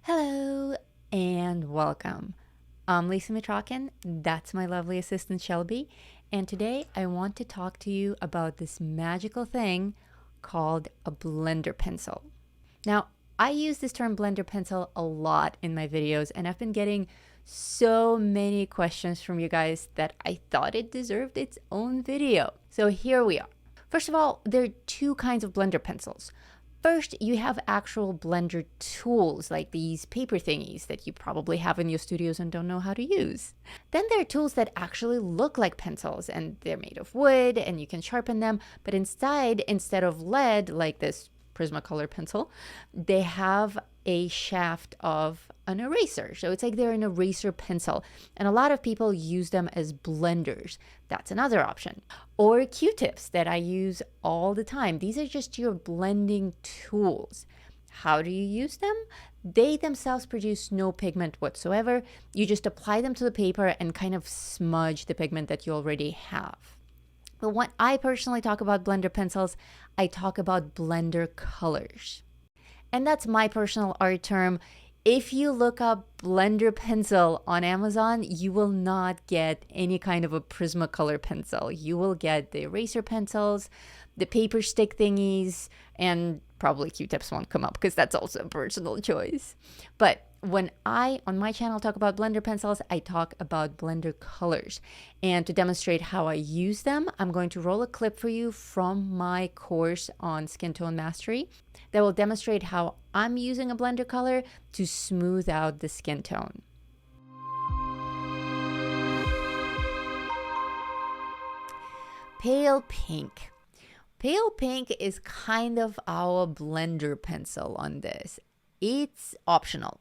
Hello and welcome. I'm Lisa Mitrakin. That's my lovely assistant Shelby. And today I want to talk to you about this magical thing called a blender pencil. Now, I use this term blender pencil a lot in my videos, and I've been getting so many questions from you guys that I thought it deserved its own video. So here we are. First of all, there are two kinds of blender pencils. First, you have actual blender tools like these paper thingies that you probably have in your studios and don't know how to use. Then there are tools that actually look like pencils and they're made of wood and you can sharpen them, but instead of lead, like this Prismacolor pencil, they have a shaft of an eraser. So it's like they're an eraser pencil. And a lot of people use them as blenders. That's another option. Or Q-tips that I use all the time. These are just your blending tools. How do you use them? They themselves produce no pigment whatsoever. You just apply them to the paper and kind of smudge the pigment that you already have. But when I personally talk about blender pencils, I talk about blender colors. And that's my personal art term. If you look up blender pencil on Amazon, you will not get any kind of a Prismacolor pencil. You will get the eraser pencils, the paper stick thingies, and probably Q-tips won't come up because that's also a personal choice. But when I, on my channel, talk about blender pencils, I talk about blender colors. And to demonstrate how I use them, I'm going to roll a clip for you from my course on skin tone mastery that will demonstrate how I'm using a blender color to smooth out the skin tone. Pale pink. Pale pink is kind of our blender pencil on this. It's optional.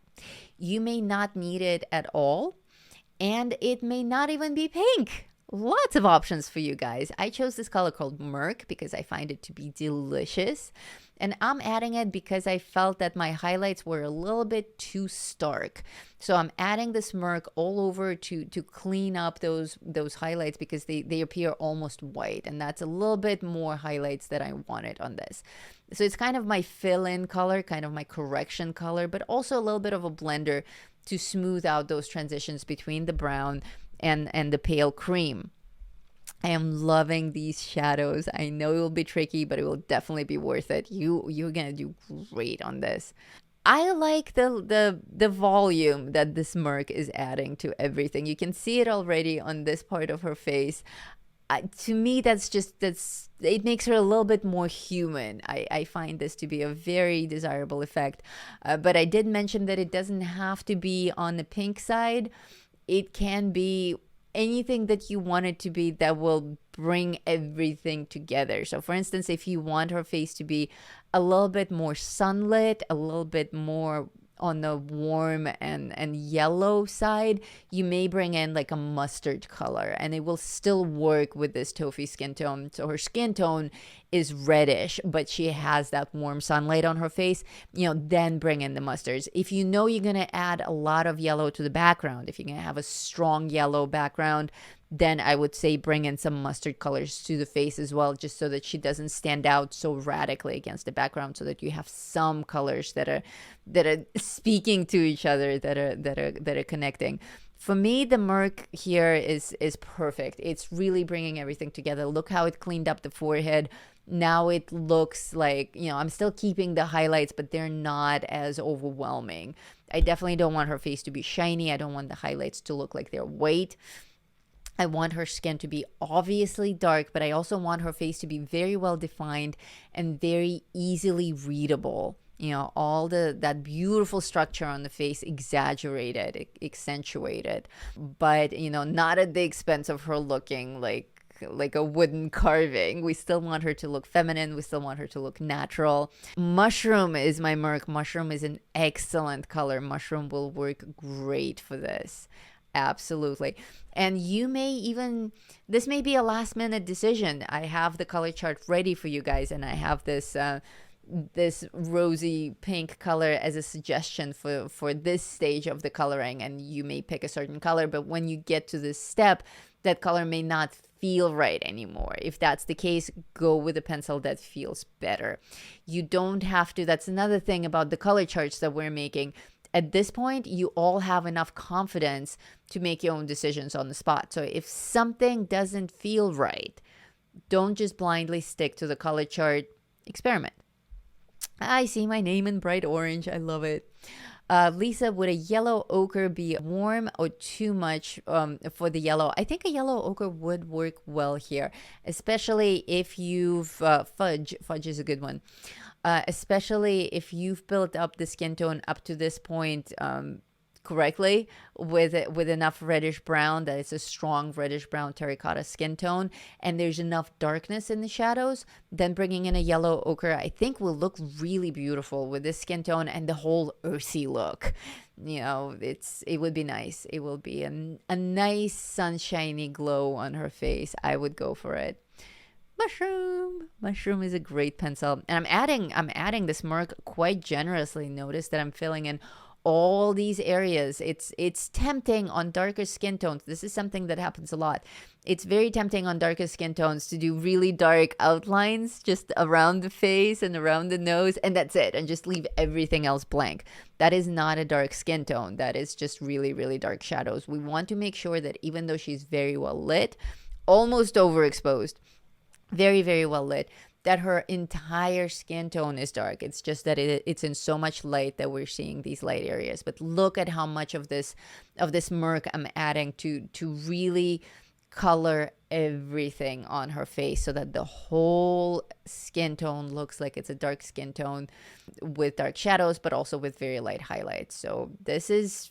You may not need it at all, and it may not even be pink. Lots of options for you guys. I chose this color called Merc because I find it to be delicious. And I'm adding it because I felt that my highlights were a little bit too stark. So I'm adding this Merc all over to clean up those highlights because they appear almost white. And that's a little bit more highlights that I wanted on this. So it's kind of my fill-in color, kind of my correction color, but also a little bit of a blender to smooth out those transitions between the brown and the pale cream. I am loving these shadows. I know it will be tricky, but it will definitely be worth it. You're gonna do great on this. I like the volume that this Merc is adding to everything. You can see it already on this part of her face. To me, it makes her a little bit more human. I find this to be a very desirable effect. But I did mention that it doesn't have to be on the pink side. It can be anything that you want it to be that will bring everything together. So for instance, if you want her face to be a little bit more sunlit, a little bit more on the warm and yellow side, you may bring in like a mustard color and it will still work with this Tofi skin tone. So her skin tone is reddish, but she has that warm sunlight on her face, then bring in the mustards. If you know you're going to add a lot of yellow to the background, if you're going to have a strong yellow background, then I would say bring in some mustard colors to the face as well, just so that she doesn't stand out so radically against the background, so that you have some colors that are speaking to each other, that are connecting. For me, the Merc here is perfect. It's really bringing everything together. Look how it cleaned up the forehead. Now it looks like, I'm still keeping the highlights, but they're not as overwhelming. I definitely don't want her face to be shiny. I don't want the highlights to look like they're white. I want her skin to be obviously dark, but I also want her face to be very well defined and very easily readable. All that beautiful structure on the face exaggerated, accentuated, but, not at the expense of her looking like a wooden carving. We still want her to look feminine. We still want her to look natural. Mushroom is my Merc. Mushroom is an excellent color. Mushroom will work great for this. Absolutely. And this may be a last minute decision. I have the color chart ready for you guys, and I have this rosy pink color as a suggestion for this stage of the coloring, and you may pick a certain color, but when you get to this step, that color may not feel right anymore. If that's the case, go with a pencil that feels better. You don't have to. That's another thing about the color charts that we're making. At this point, you all have enough confidence to make your own decisions on the spot. So if something doesn't feel right, don't just blindly stick to the color chart. Experiment. I see my name in bright orange. I love it. Lisa, would a yellow ochre be warm or too much for the yellow? I think a yellow ochre would work well here, especially if you've fudge. Fudge is a good one. Especially if you've built up the skin tone up to this point correctly with enough reddish brown that it's a strong reddish brown terracotta skin tone, and there's enough darkness in the shadows, then bringing in a yellow ochre I think will look really beautiful with this skin tone and the whole earthy look. It would be nice. It will be a nice sunshiny glow on her face. I would go for it. Mushroom is a great pencil, and I'm adding this mark quite generously. Notice that I'm filling in all these areas. It's tempting on darker skin tones. This is something that happens a lot. It's very tempting on darker skin tones to do really dark outlines just around the face and around the nose, and that's it, and just leave everything else blank. That is not a dark skin tone. That is just really, really dark shadows. We want to make sure that even though she's very well lit, almost overexposed, very, very well lit, that her entire skin tone is dark. It's just that it's in so much light that we're seeing these light areas. But look at how much of this murk I'm adding to really color everything on her face so that the whole skin tone looks like it's a dark skin tone with dark shadows, but also with very light highlights. So this is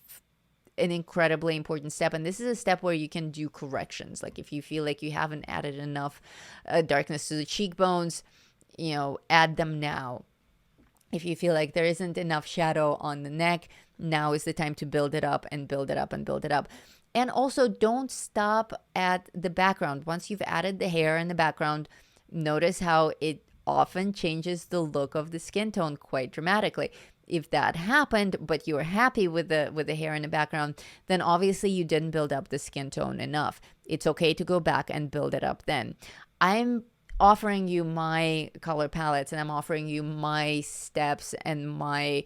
an incredibly important step, and this is a step where you can do corrections. Like if you feel like you haven't added enough darkness to the cheekbones, add them now. If you feel like there isn't enough shadow on the neck, now is the time to build it up and build it up and build it up. And also, don't stop at the background. Once you've added the hair in the background, notice how it often changes the look of the skin tone quite dramatically. If that happened, but you were happy with the hair in the background, then obviously you didn't build up the skin tone enough. It's okay to go back and build it up then. I'm offering you my color palettes, and I'm offering you my steps and my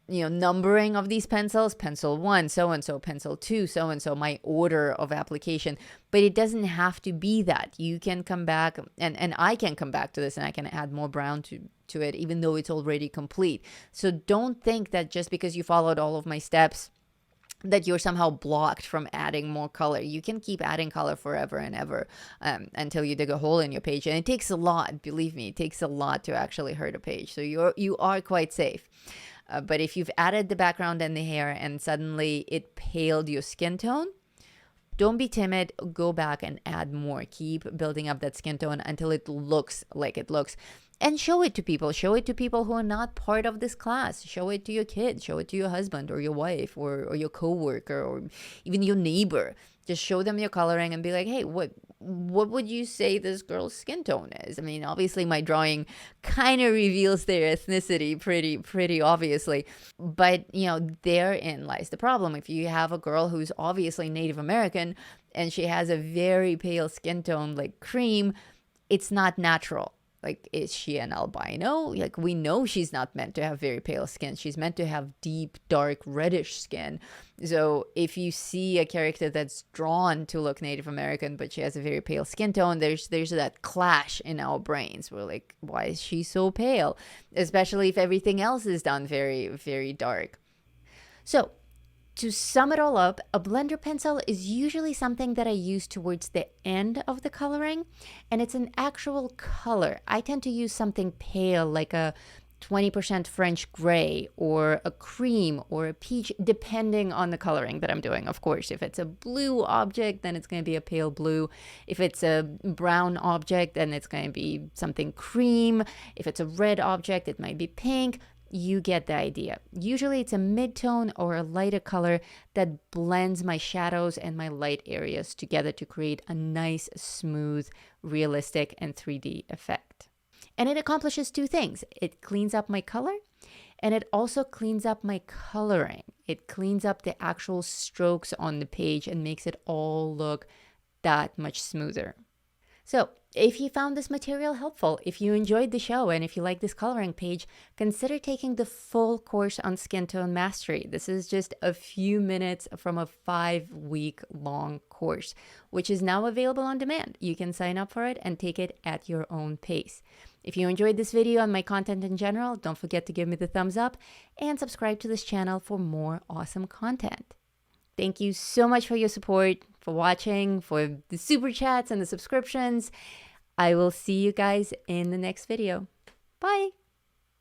numbering of these pencils. Pencil 1, so-and-so. Pencil 2, so-and-so. My order of application. But it doesn't have to be that. You can come back, and I can come back to this, and I can add more brown to it, even though it's already complete. So don't think that just because you followed all of my steps that you're somehow blocked from adding more color. You can keep adding color forever and ever until you dig a hole in your page. And it takes a lot, believe me, it takes a lot to actually hurt a page. So you are quite safe. But if you've added the background and the hair and suddenly it paled your skin tone, don't be timid. Go back and add more. Keep building up that skin tone until it looks like it looks. And show it to people. Show it to people who are not part of this class. Show it to your kids. Show it to your husband or your wife or your coworker or even your neighbor. Just show them your coloring and be like, hey, what would you say this girl's skin tone is? I mean, obviously my drawing kind of reveals their ethnicity pretty obviously. But, therein lies the problem. If you have a girl who's obviously Native American and she has a very pale skin tone like cream, it's not natural. Like, is she an albino? Like, we know she's not meant to have very pale skin. She's meant to have deep, dark, reddish skin. So if you see a character that's drawn to look Native American, but she has a very pale skin tone, there's that clash in our brains. We're like, why is she so pale? Especially if everything else is done very, very dark. So to sum it all up, a blender pencil is usually something that I use towards the end of the coloring, and it's an actual color. I tend to use something pale like a 20% French gray or a cream or a peach, depending on the coloring that I'm doing. Of course, if it's a blue object, then it's going to be a pale blue. If it's a brown object, then it's going to be something cream. If it's a red object, it might be pink. You get the idea. Usually it's a mid-tone or a lighter color that blends my shadows and my light areas together to create a nice, smooth, realistic, and 3D effect. And it accomplishes two things. It cleans up my color, and it also cleans up my coloring. It cleans up the actual strokes on the page and makes it all look that much smoother. So If you found this material helpful, if you enjoyed the show, and if you like this coloring page, consider taking the full course on skin tone mastery. This is just a few minutes from a 5-week long course, which is now available on demand. You can sign up for it and take it at your own pace. If you enjoyed this video and my content in general, don't forget to give me the thumbs up and subscribe to this channel for more awesome content. Thank you so much for your support, for watching, for the super chats and the subscriptions. I will see you guys in the next video. Bye.